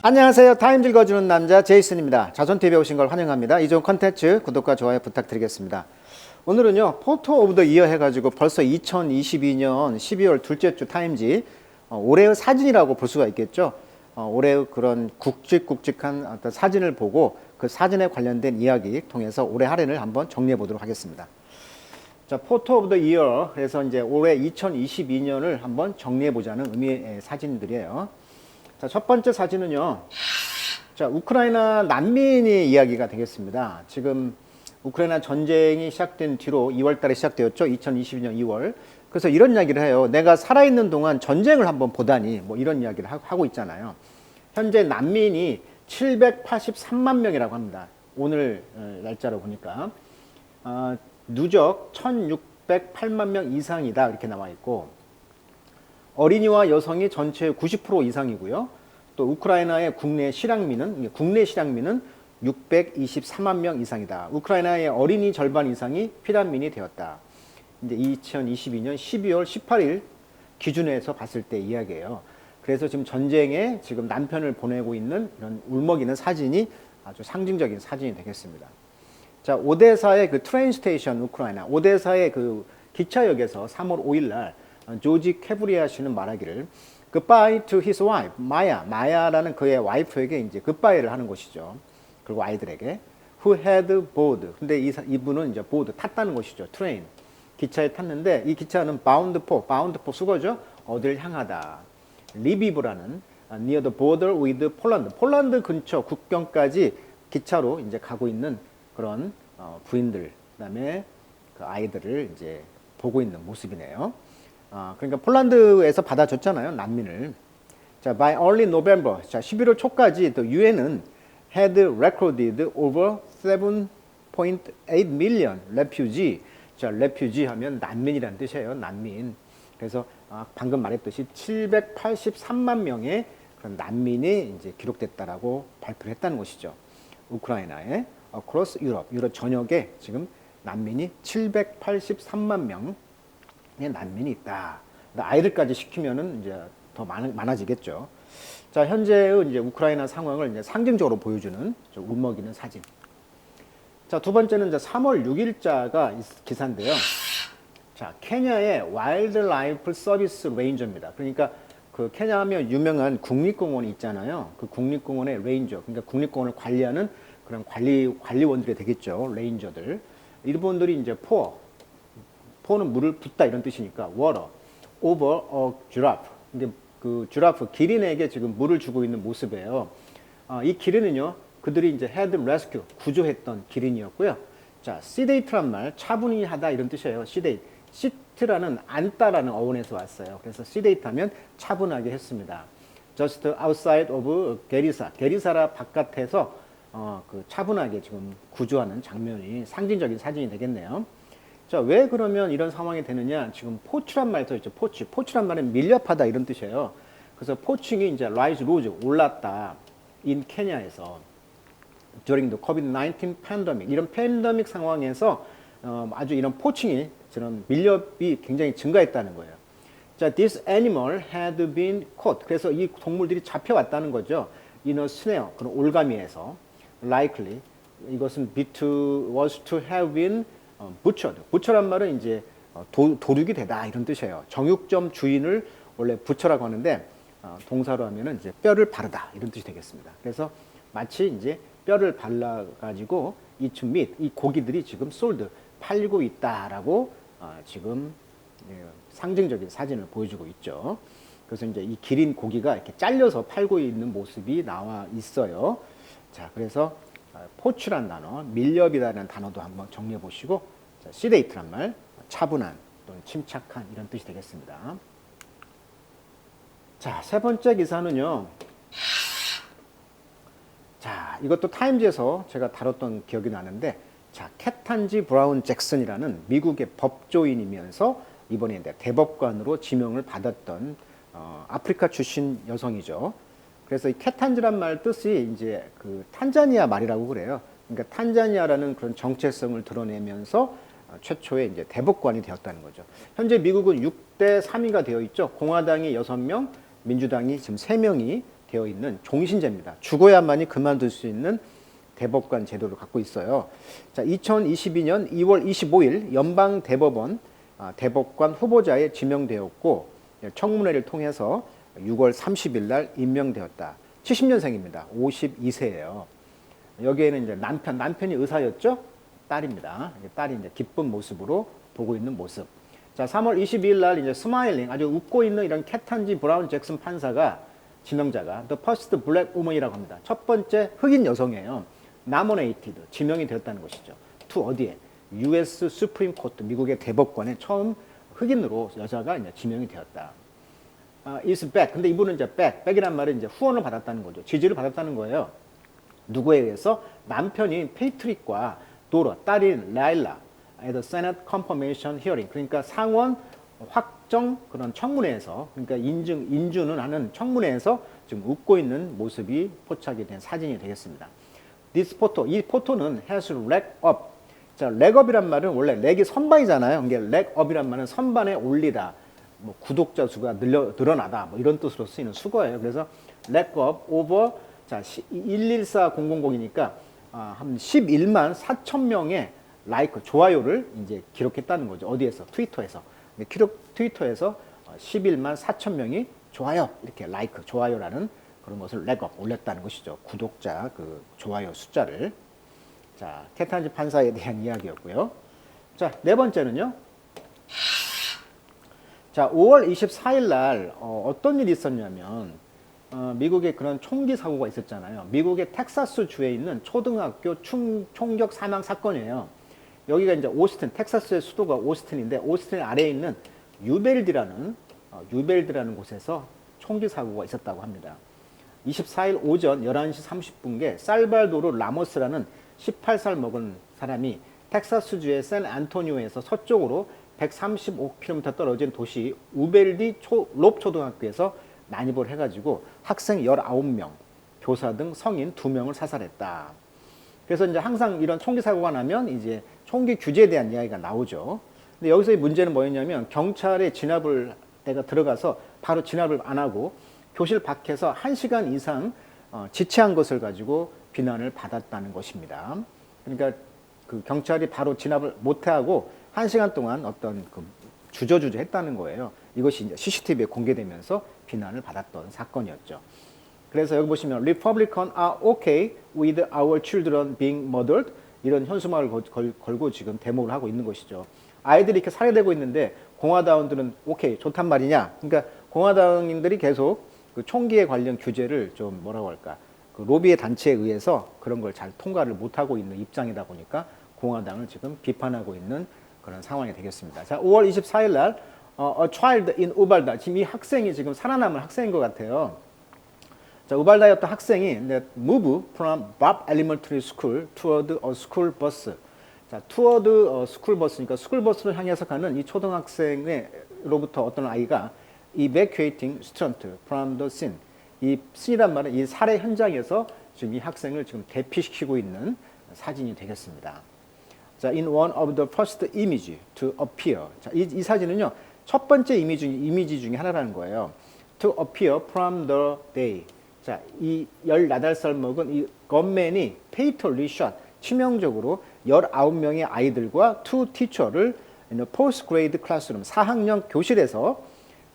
안녕하세요. 타임 읽어주는 남자 제이슨입니다. 자손TV에 오신 걸 환영합니다. 이 좋은 컨텐츠 구독과 좋아요 부탁드리겠습니다. 오늘은요, 포토 오브 더 이어 해가지고 벌써 2022년 12월 둘째 주 타임지 올해의 사진이라고 볼 수가 있겠죠. 올해의 그런 굵직굵직한 어떤 사진을 보고 그 사진에 관련된 이야기 통해서 올해 할인을 한번 정리해 보도록 하겠습니다. 자, 포토 오브 더 이어 그래서 이제 올해 2022년을 한번 정리해 보자는 의미의 사진들이에요. 자, 첫 번째 사진은요. 자, 우크라이나 난민이 이야기가 되겠습니다. 지금 우크라이나 전쟁이 시작된 뒤로 2월 달에 시작되었죠. 2022년 2월. 그래서 이런 이야기를 해요. 내가 살아있는 동안 전쟁을 한번 보다니 뭐 이런 이야기를 하고 있잖아요. 현재 난민이 783만 명이라고 합니다. 오늘 날짜로 보니까. 누적 1608만 명 이상이다 이렇게 나와 있고, 어린이와 여성이 전체의 90% 이상이고요. 또 우크라이나의 국내 실향민은 623만 명 이상이다. 우크라이나의 어린이 절반 이상이 피난민이 되었다. 이제 2022년 12월 18일 기준에서 봤을 때 이야기예요. 그래서 지금 전쟁에 지금 남편을 보내고 있는 이런 울먹이는 사진이 아주 상징적인 사진이 되겠습니다. 자, 오데사의 그 트레인 스테이션 우크라이나 오데사의 그 기차역에서 3월 5일 날 조지 캐브리아 씨는 말하기를 goodbye to his wife 마야라는 그의 와이프에게 이제 굿바이를 하는 것이죠. 그리고 아이들에게 who had board. 근데 이분은 이제 board 탔다는 것이죠. 트레인 기차에 탔는데 이 기차는 bound for 수거죠. 어딜 향하다. 리비브라는 near the border with 폴란드 근처 국경까지 기차로 이제 가고 있는 그런 부인들, 그다음에 그 아이들을 이제 보고 있는 모습이네요. 그러니까 폴란드에서 받아줬잖아요, 난민을. 자, by early November, 자, 11월 초까지 the UN은 had recorded over 7.8 million refugee. 자, refugee 하면 난민이라는 뜻이에요, 난민. 그래서 방금 말했듯이 783만 명의 그런 난민이 이제 기록됐다라고 발표를 했다는 것이죠. 우크라이나에 across 유럽 전역에 지금 난민이 783만 명의 난민이 있다. 아이들까지 시키면은 이제 더 많아지겠죠. 자, 현재의 이제 우크라이나 상황을 이제 상징적으로 보여주는 울먹이는 사진. 자, 두 번째는 이제 3월 6일자가 기사인데요. 자, 케냐의 와일드라이프 서비스 레인저입니다. 그러니까 그 케냐 하면 유명한 국립공원이 있잖아요. 그 국립공원의 레인저, 그러니까 국립공원을 관리하는 그런 관리원들이 되겠죠. 레인저들. 이분들이 이제 포는 물을 붓다 이런 뜻이니까 water over a giraffe. 근데 그 지라프 기린에게 지금 물을 주고 있는 모습이에요. 이 기린은요, 그들이 이제 had rescue 구조했던 기린이었고요. 자, sedate란 말 차분히 하다 이런 뜻이에요. sedate. sit라는 앉다라는 어원에서 왔어요. 그래서 sedate 하면 차분하게 했습니다. just outside of 게리사라 바깥에서 그 차분하게 지금 구조하는 장면이 상징적인 사진이 되겠네요. 자, 왜 그러면 이런 상황이 되느냐? 지금 포츠란 말 써 있죠. 포츠란 말은 밀렵하다 이런 뜻이에요. 그래서 포칭이 이제 rise, 올랐다. in 케냐에서 during the COVID-19 pandemic 이런 팬데믹 상황에서 아주 이런 포칭이 저런 밀렵이 굉장히 증가했다는 거예요. 자, this animal had been caught. 그래서 이 동물들이 잡혀왔다는 거죠. in a snare, 그런 올가미에서 likely 이것은 was to have been butchered. butcher란 말은 이제 도륙이 되다 이런 뜻이에요. 정육점 주인을 원래 butcher라고 하는데 동사로 하면은 이제 뼈를 바르다 이런 뜻이 되겠습니다. 그래서 마치 이제 뼈를 발라 가지고 eat meat, 이 고기들이 지금 sold 팔리고 있다라고 지금 상징적인 사진을 보여주고 있죠. 그래서 이제 이 기린 고기가 이렇게 잘려서 팔고 있는 모습이 나와 있어요. 자, 그래서 포츠란 단어, 밀렵이라는 단어도 한번 정리해 보시고, 자, sedate란 말, 차분한 또는 침착한 이런 뜻이 되겠습니다. 자, 세 번째 기사는요. 자, 이것도 타임즈에서 제가 다뤘던 기억이 나는데, 자, 캐탄지 브라운 잭슨이라는 미국의 법조인이면서 이번에 대법관으로 지명을 받았던 아프리카 출신 여성이죠. 그래서 이 캐탄지란 말 뜻이 이제 그 탄자니아 말이라고 그래요. 그러니까 탄자니아라는 그런 정체성을 드러내면서 최초의 이제 대법관이 되었다는 거죠. 현재 미국은 6대 3위가 되어 있죠. 공화당이 6명, 민주당이 지금 3명이 되어 있는 종신제입니다. 죽어야만이 그만둘 수 있는 대법관 제도를 갖고 있어요. 자, 2022년 2월 25일 연방대법원 대법관 후보자에 지명되었고 청문회를 통해서 6월 30일 날 임명되었다. 70년생입니다. 52세예요. 여기에는 이제 남편이 의사였죠? 딸입니다. 딸이 이제 기쁜 모습으로 보고 있는 모습. 자, 3월 22일 날 이제 스마일링, 아주 웃고 있는 이런 캐탄지 브라운 잭슨 판사가 지명자가 The First Black Woman이라고 합니다. 첫 번째 흑인 여성이에요. Nominated, 지명이 되었다는 것이죠. to 어디에? US Supreme Court, 미국의 대법관에 처음 흑인으로 여자가 이제 지명이 되었다. is back. 근데 이분은 이제 back이란 말은 이제 후원을 받았다는 거죠. 지지를 받았다는 거예요. 누구에 의해서? 남편인 페이트릭과 도러, 딸인 라일라, at the Senate Confirmation Hearing. 그러니까 상원 확정 그런 청문회에서, 그러니까 인준은 하는 청문회에서 지금 웃고 있는 모습이 포착이 된 사진이 되겠습니다. This photo, 이 포토는 has leg up. 자, leg up이란 말은 원래 leg이 선반이잖아요. 이게 leg up이란 말은 선반에 올리다, 뭐 구독자 수가 늘어나다, 뭐 이런 뜻으로 쓰이는 수거예요. 그래서 leg up over, 자, 114000이니까 한 11만 4천 명의 라이크, 좋아요를 이제 기록했다는 거죠. 어디에서? 트위터에서. 트위터에서 11만 4천 명이 좋아요, 이렇게 라이크, 좋아요라는 그런 것을 렉업, 올렸다는 것이죠. 구독자, 그 좋아요 숫자를. 자, 캐탄지 판사에 대한 이야기였고요. 자, 네 번째는요. 자, 5월 24일 날 어떤 일이 있었냐면 미국에 그런 총기 사고가 있었잖아요. 미국의 텍사스 주에 있는 초등학교 총격 사망 사건이에요. 여기가 이제 오스틴, 텍사스의 수도가 오스틴인데 오스틴 아래에 있는 유벨드라는 곳에서 총기 사고가 있었다고 합니다. 24일 오전 11시 30분께 살발도르 라모스라는 18살 먹은 사람이 텍사스주의 샌안토니오에서 서쪽으로 135km 떨어진 도시 우벨디 롭 초등학교에서 난입을 해가지고 학생 19명, 교사 등 성인 2명을 사살했다. 그래서 이제 항상 이런 총기 사고가 나면 이제 총기 규제에 대한 이야기가 나오죠. 근데 여기서의 문제는 뭐였냐면 경찰의 진압을 내가 들어가서 바로 진압을 안 하고 교실 밖에서 1시간 이상 지체한 것을 가지고 비난을 받았다는 것입니다. 그러니까 그 경찰이 바로 진압을 못하고 1시간 동안 어떤 그 주저주저 했다는 거예요. 이것이 이제 CCTV에 공개되면서 비난을 받았던 사건이었죠. 그래서 여기 보시면 Republican are okay with our children being murdered, 이런 현수막을 걸고 지금 데모를 하고 있는 것이죠. 아이들이 이렇게 살해되고 있는데 공화당원들은 오케이, 좋단 말이냐. 그러니까 공화당인들이 계속 그 총기에 관련 규제를 좀 뭐라고 할까, 그 로비의 단체에 의해서 그런 걸 잘 통과를 못하고 있는 입장이다 보니까 공화당을 지금 비판하고 있는 그런 상황이 되겠습니다. 자, 5월 24일 날 A child in 우발다, 지금 이 학생이 지금 살아남은 학생인 것 같아요. 자, 우발다였던 학생이 move from Bob Elementary School toward a school bus. 자, toward a school bus니까 스쿨 버스를 향해서 가는 이 초등학생으로부터 어떤 아이가 evacuating student from the scene. 이 scene이란 말은 이 살해 현장에서 지금 이 학생을 지금 대피시키고 있는 사진이 되겠습니다. 자, in one of the first image to appear. 자, 이 사진은요, 첫 번째 이미지 중에 하나라는 거예요. To appear from the day. 자, 이 18살 먹은 이 건맨이 fatally shot, 치명적으로 19명의 아이들과 2 teacher를 in a fourth grade classroom, 4학년 교실에서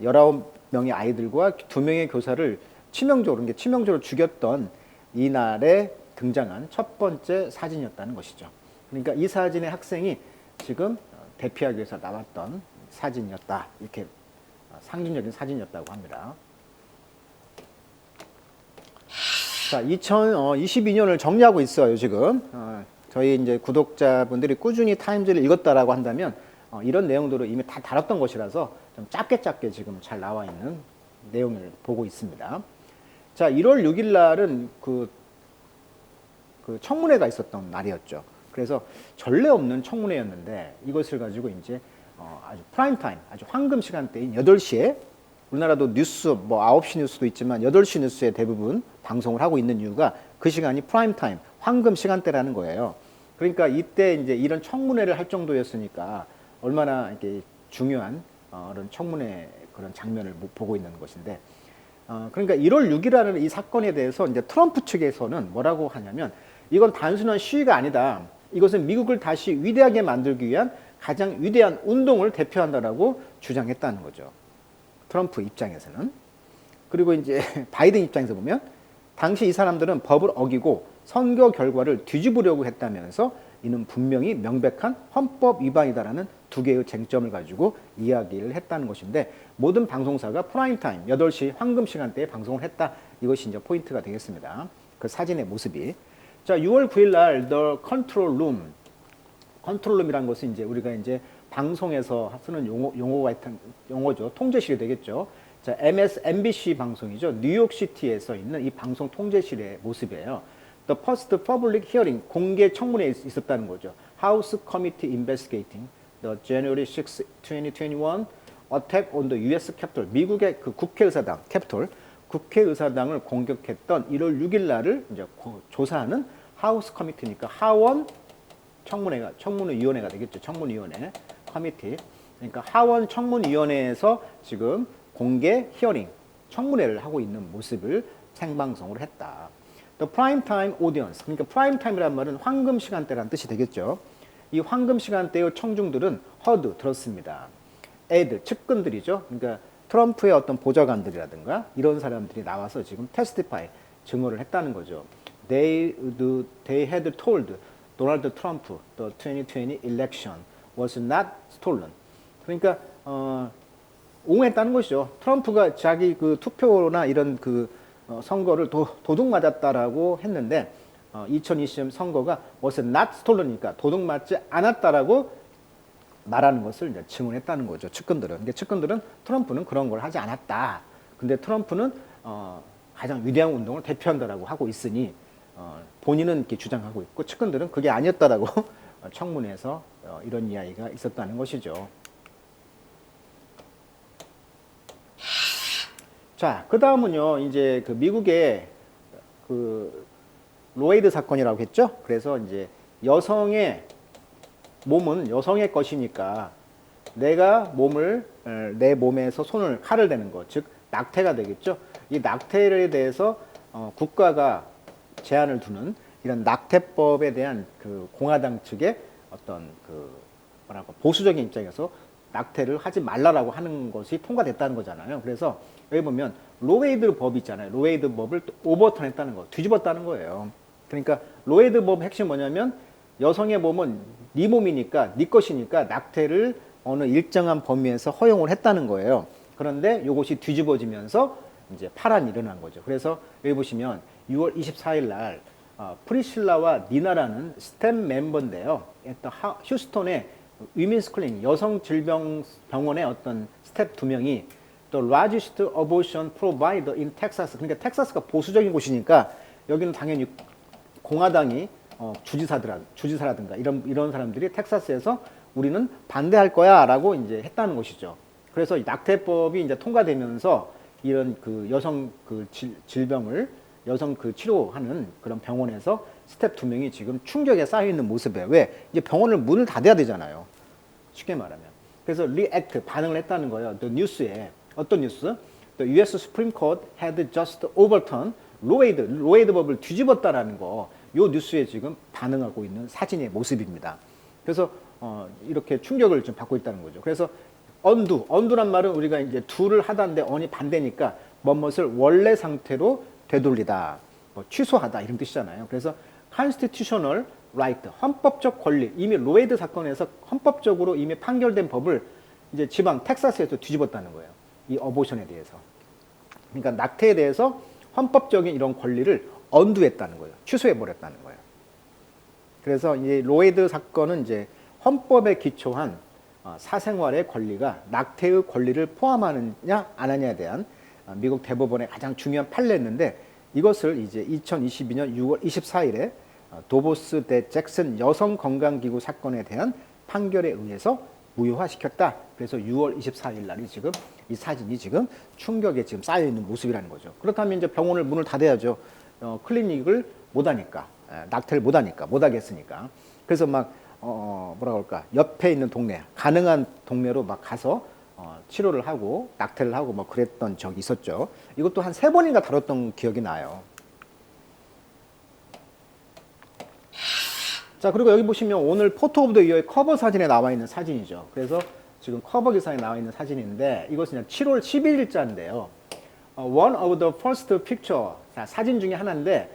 19명의 아이들과 2명의 교사를 치명적으로 죽였던 이날에 등장한 첫 번째 사진이었다는 것이죠. 그러니까 이 사진의 학생이 지금 대피하기 위해서 나왔던 사진이었다. 이렇게 상징적인 사진이었다고 합니다. 자, 2022년을 정리하고 있어요, 지금. 저희 이제 구독자분들이 꾸준히 타임즈를 읽었다라고 한다면 이런 내용들을 이미 다 다뤘던 것이라서 좀 짧게 지금 잘 나와 있는 내용을 보고 있습니다. 자, 1월 6일 날은 그 청문회가 있었던 날이었죠. 그래서 전례 없는 청문회였는데 이것을 가지고 이제 아주 프라임 타임, 아주 황금 시간대인 8시에, 우리나라도 뉴스 뭐 9시 뉴스도 있지만 8시 뉴스에 대부분 방송을 하고 있는 이유가 그 시간이 프라임 타임, 황금 시간대라는 거예요. 그러니까 이때 이제 이런 청문회를 할 정도였으니까 얼마나 이렇게 중요한 그런 청문회 그런 장면을 보고 있는 것인데, 그러니까 1월 6일이라는 이 사건에 대해서 이제 트럼프 측에서는 뭐라고 하냐면 이건 단순한 시위가 아니다. 이것은 미국을 다시 위대하게 만들기 위한 가장 위대한 운동을 대표한다라고 주장했다는 거죠. 트럼프 입장에서는. 그리고 이제 바이든 입장에서 보면 당시 이 사람들은 법을 어기고 선거 결과를 뒤집으려고 했다면서 이는 분명히 명백한 헌법 위반이다라는 두 개의 쟁점을 가지고 이야기를 했다는 것인데 모든 방송사가 프라임타임 8시 황금 시간대에 방송을 했다. 이것이 이제 포인트가 되겠습니다. 그 사진의 모습이. 자, 6월 9일 날 The Control Room. 컨트롤 룸이라는 것은 이제 우리가 이제 방송에서 쓰는 용어죠. 통제실이 되겠죠. 자, MSNBC 방송이죠. 뉴욕시티에서 있는 이 방송 통제실의 모습이에요. The first public hearing, 공개 청문회에 있었다는 거죠. House Committee Investigating the January 6, 2021 attack on the U.S. Capitol. 미국의 그 국회의사당, 캡톨, 국회의사당을 공격했던 1월 6일 날을 이제 조사하는 하우스 커미티니까 하원 청문위원회가 되겠죠. 청문위원회, 커미티. 그러니까 하원 청문위원회에서 지금 공개 히어링, 청문회를 하고 있는 모습을 생방송으로 했다. The prime time audience. 그러니까 prime time이란 말은 황금 시간대라는 뜻이 되겠죠. 이 황금 시간대의 청중들은 heard, 들었습니다. aid, 측근들이죠. 그러니까 트럼프의 어떤 보좌관들이라든가 이런 사람들이 나와서 지금 testify, 증언을 했다는 거죠. They had told Donald Trump the 2020 election was not stolen. 그러니까 옹호했다는 것이죠. 트럼프가 자기 그 투표나 이런 그 선거를 도둑 맞았다라고 했는데 2020 선거가 was not stolen이니까 도둑 맞지 않았다라고 말하는 것을 이제 증언했다는 거죠. 측근들은. 근데 측근들은 트럼프는 그런 걸 하지 않았다. 근데 트럼프는 가장 위대한 운동을 대표한다라고 하고 있으니 본인은 이렇게 주장하고 있고 측근들은 그게 아니었다라고 청문회에서 이런 이야기가 있었다는 것이죠. 자, 그 다음은요, 이제 그 미국의 그 로에이드 사건이라고 했죠. 그래서 이제 여성의 몸은 여성의 것이니까 내가 내 몸에서 칼을 대는 것, 즉 낙태가 되겠죠. 이 낙태에 대해서 국가가 제한을 두는 이런 낙태법에 대한 그 공화당 측의 어떤 그 보수적인 입장에서 낙태를 하지 말라라고 하는 것이 통과됐다는 거잖아요. 그래서 여기 보면 로웨이드 법이 있잖아요. 로웨이드 법을 오버턴했다는 거, 뒤집었다는 거예요. 그러니까 로웨이드 법 핵심이 뭐냐면 여성의 몸은 네 몸이니까 네 것이니까 낙태를 어느 일정한 범위에서 허용을 했다는 거예요. 그런데 이것이 뒤집어지면서 이제 파란이 일어난 거죠. 그래서 여기 보시면 6월 24일 날 프리실라와 니나라는 스템 멤버인데요. 휴스턴의 위민스 클리닉 여성 질병 병원의 어떤 스텝 2명이 또 largest abortion provider in Texas. 그러니까 텍사스가 보수적인 곳이니까 여기는 당연히 공화당이 주지사라든가 이런 사람들이 텍사스에서 우리는 반대할 거야라고 이제 했다는 것이죠. 그래서 이 낙태법이 이제 통과되면서 이런 그 여성 그 질병을 여성 그 치료하는 그런 병원에서 스텝 2명이 지금 충격에 쌓여 있는 모습에 왜 이제 병원을 문을 닫아야 되잖아요. 쉽게 말하면. 그래서 리액트 반응을 했다는 거예요. The news에 어떤 뉴스? The U.S. Supreme Court had just overturned 로웨이드 법을 뒤집었다라는 거. 요 뉴스에 지금 반응하고 있는 사진의 모습입니다. 그래서 이렇게 충격을 좀 받고 있다는 거죠. 그래서 언두란 말은 우리가 이제 do를 하다인데 on이 반대니까 뭐뭇을 원래 상태로 되돌리다, 뭐 취소하다 이런 뜻이잖아요. 그래서 constitutional right, 헌법적 권리, 이미 로웨이드 사건에서 헌법적으로 이미 판결된 법을 이제 지방 텍사스에서 뒤집었다는 거예요. 이 어보션에 대해서. 그러니까 낙태에 대해서 헌법적인 이런 권리를 언두했다는 거예요. 취소해버렸다는 거예요. 그래서 이 로웨이드 사건은 이제 헌법에 기초한 사생활의 권리가 낙태의 권리를 포함하느냐 안 하느냐에 대한 미국 대법원의 가장 중요한 판례였는데 이것을 이제 2022년 6월 24일에 도보스 대 잭슨 여성건강기구 사건에 대한 판결에 의해서 무효화시켰다. 그래서 6월 24일 날이 지금 이 사진이 지금 충격에 지금 쌓여 있는 모습이라는 거죠. 그렇다면 이제 병원을 문을 닫아야죠. 클리닉을 못 하니까, 낙태를 못 하니까, 못 하겠으니까. 그래서 막 뭐라 그럴까, 옆에 있는 동네, 가능한 동네로 막 가서 치료를 하고 낙태를 하고 뭐 그랬던 적이 있었죠. 이것도 한 3번인가 다뤘던 기억이 나요. 자, 그리고 여기 보시면 오늘 포토 오브 더 이어의 커버 사진에 나와 있는 사진이죠. 그래서 지금 커버 기사에 나와 있는 사진인데 이것은 7월 11일자인데요. One of the first picture, 자, 사진 중에 하나인데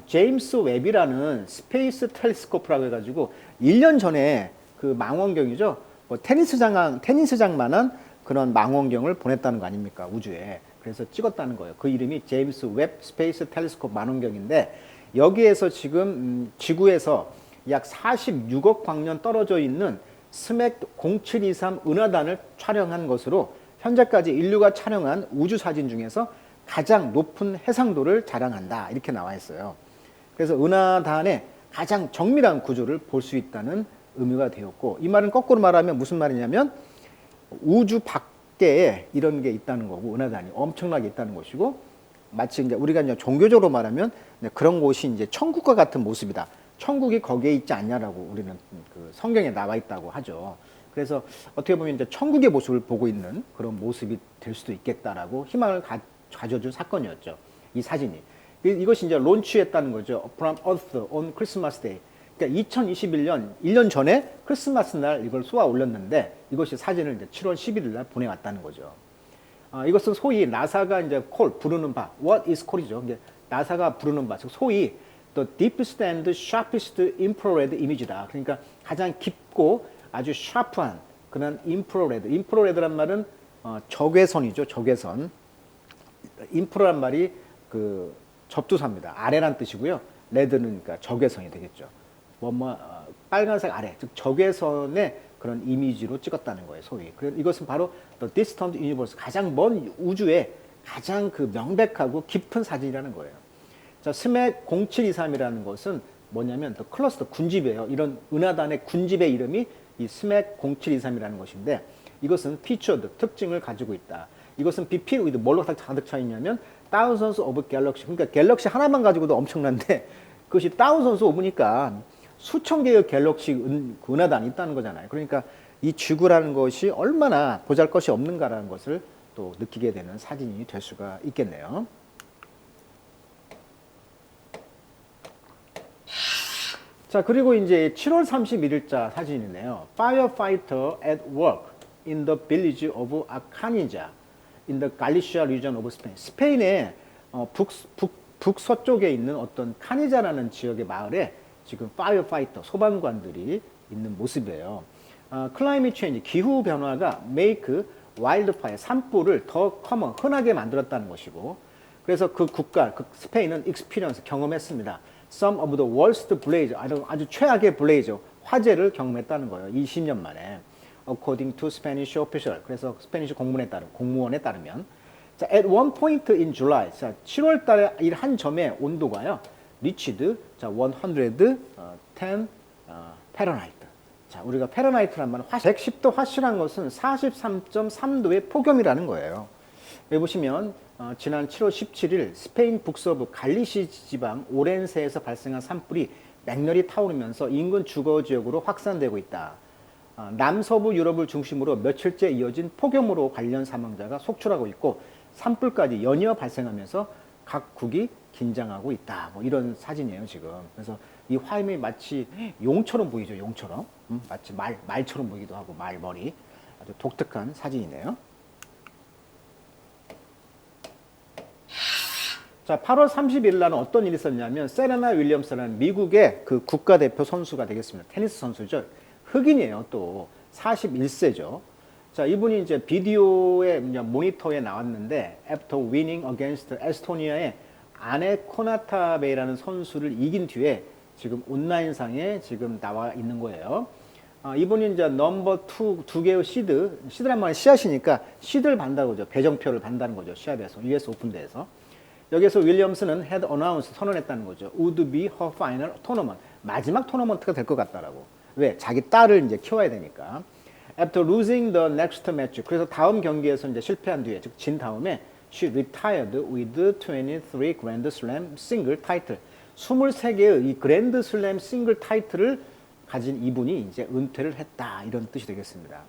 제임스 웹이라는 스페이스 텔레스코프라고 해가지고 1년 전에 그 망원경이죠. 뭐 테니스장만한 그런 망원경을 보냈다는 거 아닙니까? 우주에. 그래서 찍었다는 거예요. 그 이름이 제임스 웹 스페이스 텔레스코프 망원경인데 여기에서 지금 지구에서 약 46억 광년 떨어져 있는 스맥 0723 은하단을 촬영한 것으로 현재까지 인류가 촬영한 우주 사진 중에서 가장 높은 해상도를 자랑한다. 이렇게 나와 있어요. 그래서 은하단의 가장 정밀한 구조를 볼 수 있다는 의미가 되었고, 이 말은 거꾸로 말하면 무슨 말이냐면 우주 밖에 이런 게 있다는 거고, 은하단이 엄청나게 있다는 것이고, 마치 이제 우리가 이제 종교적으로 말하면 그런 곳이 이제 천국과 같은 모습이다. 천국이 거기에 있지 않냐라고 우리는 그 성경에 나와 있다고 하죠. 그래서 어떻게 보면 이제 천국의 모습을 보고 있는 그런 모습이 될 수도 있겠다라고 희망을 가져준 사건이었죠. 이 사진이. 이것이 이제 론치했다는 거죠. From Earth on Christmas Day. 그러니까 2021년 1년 전에 크리스마스 날 이걸 쏘아 올렸는데 이것이 사진을 이제 7월 11일 날 보내왔다는 거죠. 이것은 소위 나사가 이제 부르는 바, what is call이죠. 이제 나사가 부르는 바, 즉 소위 the deepest and sharpest infrared image다. 그러니까 가장 깊고 아주 샤프한 그런 인프라레드란 말은 적외선이죠. 적외선. 인프라란 말이 그 접두사입니다. 아래란 뜻이고요. 레드는 그러니까 적외선이 되겠죠. 빨간색 아래, 즉 적외선의 그런 이미지로 찍었다는 거예요, 소위. 그래서 이것은 바로 the distant universe, 가장 먼 우주의 가장 그 명백하고 깊은 사진이라는 거예요. 자, 스맥 0723이라는 것은 뭐냐면 the cluster 군집이에요. 이런 은하단의 군집의 이름이 이 스맥 0723이라는 것인데 이것은 featured 특징을 가지고 있다. 이것은 BP with 뭘로 가득 차 있냐면 thousands of galaxy. 그러니까 갤럭시 하나만 가지고도 엄청난데 그것이 thousands of니까 수천 개의 갤럭시 은하단이 있다는 거잖아요. 그러니까 이 지구라는 것이 얼마나 보잘것이 없는가라는 것을 또 느끼게 되는 사진이 될 수가 있겠네요. 자, 그리고 이제 7월 31일자 사진이네요. Firefighter at work in the village of Acanija in the Galicia region of Spain. 스페인의 북서쪽에 있는 어떤 카니자라는 지역의 마을에 지금 파이어파이터, 소방관들이 있는 모습이에요. 클라이밋 체인지, 기후 변화가 make wildfire, 산불을 더 흔하게 만들었다는 것이고, 그래서 그 국가, 그 스페인은 experience, 경험했습니다. Some of the worst blaze, 아주 최악의 blaze, 화재를 경험했다는 거예요. 20년 만에. According to Spanish official. 그래서 스페니시 공무원에 따르면. 자, at one point in July. 자, 7월 달에 한 점의 온도가요. reached, 자, 110 Fahrenheit. 자, 우리가 파렌하이트란 말은 110도 화씨란 것은 43.3도의 폭염이라는 거예요. 여기 보시면 지난 7월 17일 스페인 북서부 갈리시 지방 오렌세에서 발생한 산불이 맹렬히 타오르면서 인근 주거 지역으로 확산되고 있다. 남서부 유럽을 중심으로 며칠째 이어진 폭염으로 관련 사망자가 속출하고 있고 산불까지 연이어 발생하면서 각 국이 긴장하고 있다. 뭐 이런 사진이에요, 지금. 그래서 이 화염이 마치 용처럼 보이죠, 용처럼. 마치 말처럼 보이기도 하고, 말머리. 아주 독특한 사진이네요. 자, 8월 30일 날은 어떤 일이 있었냐면, 세레나 윌리엄스라는 미국의 그 국가대표 선수가 되겠습니다. 테니스 선수죠. 흑인이에요, 또. 41세죠. 자, 이분이 이제 비디오의 모니터에 나왔는데, after winning against 에스토니아의 아네 코나타베이라는 선수를 이긴 뒤에 지금 온라인상에 지금 나와 있는 거예요. 이분이 이제 넘버 2 개의 시드란 말은 씨앗이니까 시드를 반다는 거죠. 배정표를 반다는 거죠. 시합에서, US 오픈대에서. 여기서 윌리엄스는 had announced, 선언했다는 거죠. would be her final tournament. 마지막 토너먼트가 될 것 같다라고. 왜? 자기 딸을 이제 키워야 되니까. After losing the next match. 그래서 다음 경기에서 이제 실패한 뒤에, 즉 진 다음에 she retired with 23 Grand Slam single title. 23개의 이 그랜드 슬램 싱글 타이틀을 가진 이분이 이제 은퇴를 했다. 이런 뜻이 되겠습니다.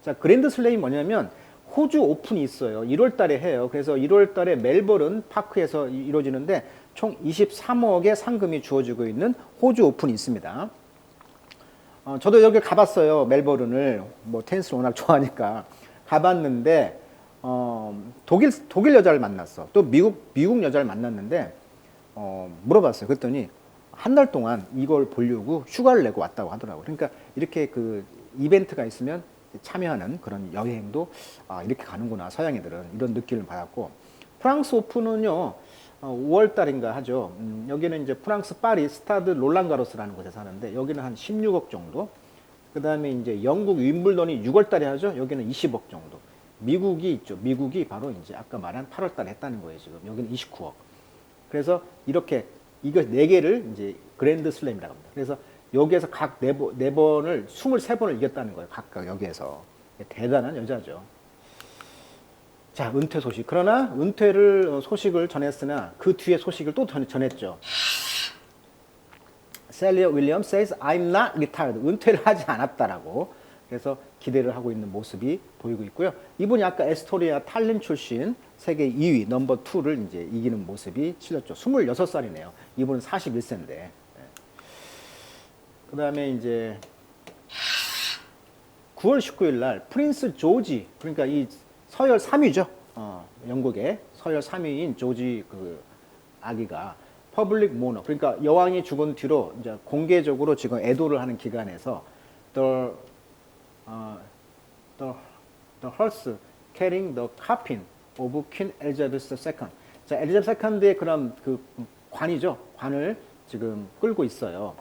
자, 그랜드 슬램이 뭐냐면 호주 오픈이 있어요. 1월 달에 해요. 그래서 1월 달에 멜버른 파크에서 이루어지는데 총 23억의 상금이 주어지고 있는 호주 오픈이 있습니다. 저도 여기 가봤어요. 멜버른을. 뭐 테니스를 워낙 좋아하니까. 가봤는데, 독일 여자를 만났어. 또 미국 여자를 만났는데, 물어봤어요. 그랬더니 한 달 동안 이걸 보려고 휴가를 내고 왔다고 하더라고요. 그러니까 이렇게 그 이벤트가 있으면 참여하는 그런 여행도 이렇게 가는구나. 서양인들은 이런 느낌을 받았고, 프랑스 오픈은요, 5월 달인가 하죠. 여기는 이제 프랑스 파리 스타드 롤랑가로스라는 곳에서 하는데 여기는 한 16억 정도. 그 다음에 이제 영국 윈블던이 6월 달에 하죠. 여기는 20억 정도. 미국이 있죠. 미국이 바로 이제 아까 말한 8월 달에 했다는 거예요. 지금 여기는 29억. 그래서 이렇게 이거 네 개를 이제 그랜드 슬램이라고 합니다. 그래서 여기에서 각 네 번을 23번을 이겼다는 거예요. 각각 여기에서. 대단한 여자죠. 자, 은퇴 소식. 그러나 은퇴를 소식을 전했으나 그 뒤에 소식을 또 전했죠. 셀리어 윌리엄 says I'm not retired. 은퇴를 하지 않았다라고. 그래서 기대를 하고 있는 모습이 보이고 있고요. 이분이 아까 에스토니아 탈린 출신 세계 2위 넘버 2를 이제 이기는 모습이 치렀죠. 26살이네요. 이분은 41세인데. 그다음에 이제 9월 19일 날 프린스 조지, 그러니까 이 서열 3위죠. 영국의 서열 3위인 조지 그 아기가 퍼블릭 모너, 그러니까 여왕이 죽은 뒤로 이제 공개적으로 지금 애도를 하는 기간에서 the hearse carrying the coffin of Queen Elizabeth II. 자, 엘리자베스 II의 그런 그 관이죠. 관을 지금 끌고 있어요.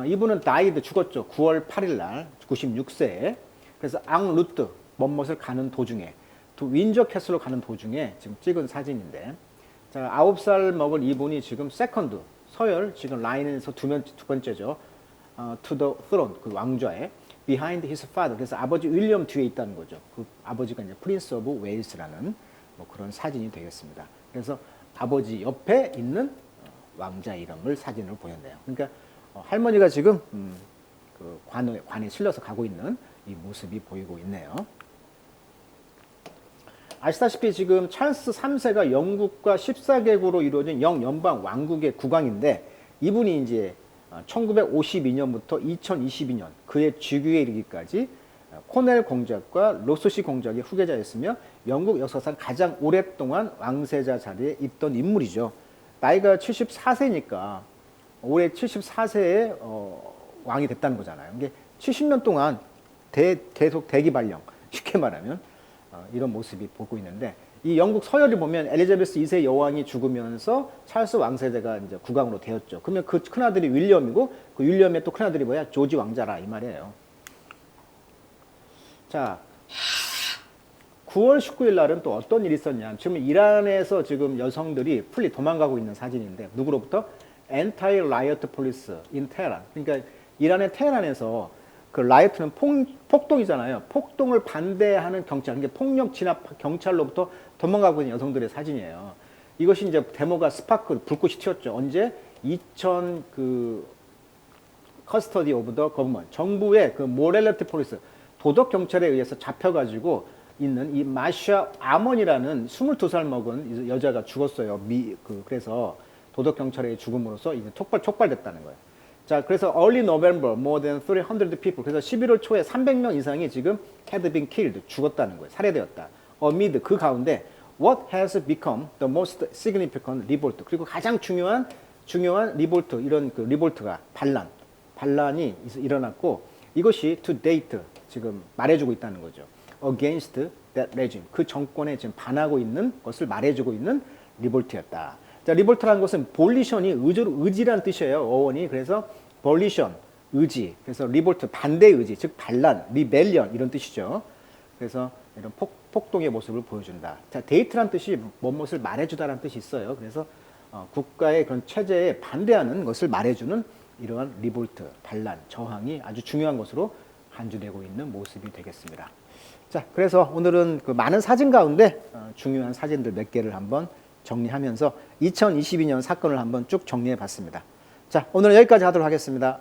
이분은 died, 죽었죠. 9월 8일 날 96세에. 그래서 앙루트 먼못을 가는 도중에 또 윈저 캐슬로 가는 도중에 지금 찍은 사진인데, 자, 9살 먹은 이분이 지금 세컨드 서열 지금 라인에서 두 번째죠. to the throne, 그 왕좌에 behind his father. 그래서 아버지 윌리엄 뒤에 있다는 거죠. 그 아버지가 이제 프린스 오브 웨일스라는 뭐 그런 사진이 되겠습니다. 그래서 아버지 옆에 있는 왕자 이름을 사진을 보였네요. 그러니까 할머니가 지금 그 관에 실려서 가고 있는 이 모습이 보이고 있네요. 아시다시피 지금 찰스 3세가 영국과 14개국으로 이루어진 영연방 왕국의 국왕인데, 이분이 이제 1952년부터 2022년 그의 즉위에 이르기까지 코넬 공작과 로스시 공작의 후계자였으며 영국 역사상 가장 오랫동안 왕세자 자리에 있던 인물이죠. 나이가 74세니까 올해 74세에 왕이 됐다는 거잖아요. 이게 70년 동안 계속 대기발령, 쉽게 말하면 이런 모습이 보고 있는데, 이 영국 서열을 보면 엘리자베스 2세 여왕이 죽으면서 찰스 왕세자가 이제 국왕으로 되었죠. 그러면 그 큰아들이 윌리엄이고 그 윌리엄의 또 큰아들이 뭐야? 조지 왕자라 이 말이에요. 자, 9월 19일 날은 또 어떤 일이 있었냐? 지금 이란에서 지금 여성들이 풀리 도망가고 있는 사진인데, 누구로부터? Anti-Riot Police in Tehran. 그러니까 이란의 테헤란에서 그 라이트는 폭동이잖아요. 폭동을 반대하는 경찰, 그러니까 폭력 진압 경찰로부터 도망가고 있는 여성들의 사진이에요. 이것이 이제 데모가 스파크, 불꽃이 튀었죠. 언제? 2000 그 커스터디 오브 더 거버먼트, 정부의 그 모렐리티 폴리스, 도덕 경찰에 의해서 잡혀가지고 있는 이 마샤 아먼이라는 22살 먹은 여자가 죽었어요. 그래서 도덕 경찰의 죽음으로써 이제 촉발됐다는 거예요. 자, 그래서 early November, more than 300 people. 그래서 11월 초에 300명 이상이 지금 had been killed, 죽었다는 거예요. 살해되었다. amid, 그 가운데 what has become the most significant revolt. 그리고 가장 중요한 리볼트, 이런 그 리볼트가 반란이 일어났고, 이것이 to date 지금 말해주고 있다는 거죠. against that regime. 그 정권에 지금 반하고 있는 것을 말해주고 있는 리볼트였다. 자, 리볼트라는 것은 볼리션이 의지란 뜻이에요. 어원이. 그래서 볼리션, 의지. 그래서 리볼트, 반대 의지, 즉 반란, 리벨리언 이런 뜻이죠. 그래서 이런 폭동의 모습을 보여준다. 자, 데이트란 뜻이 무엇을 말해주다라는 뜻이 있어요. 그래서 국가의 그런 체제에 반대하는 것을 말해주는 이러한 리볼트, 반란, 저항이 아주 중요한 것으로 간주되고 있는 모습이 되겠습니다. 자, 그래서 오늘은 그 많은 사진 가운데 중요한 사진들 몇 개를 한번 정리하면서 2022년 사건을 한번 쭉 정리해 봤습니다. 자, 오늘은 여기까지 하도록 하겠습니다.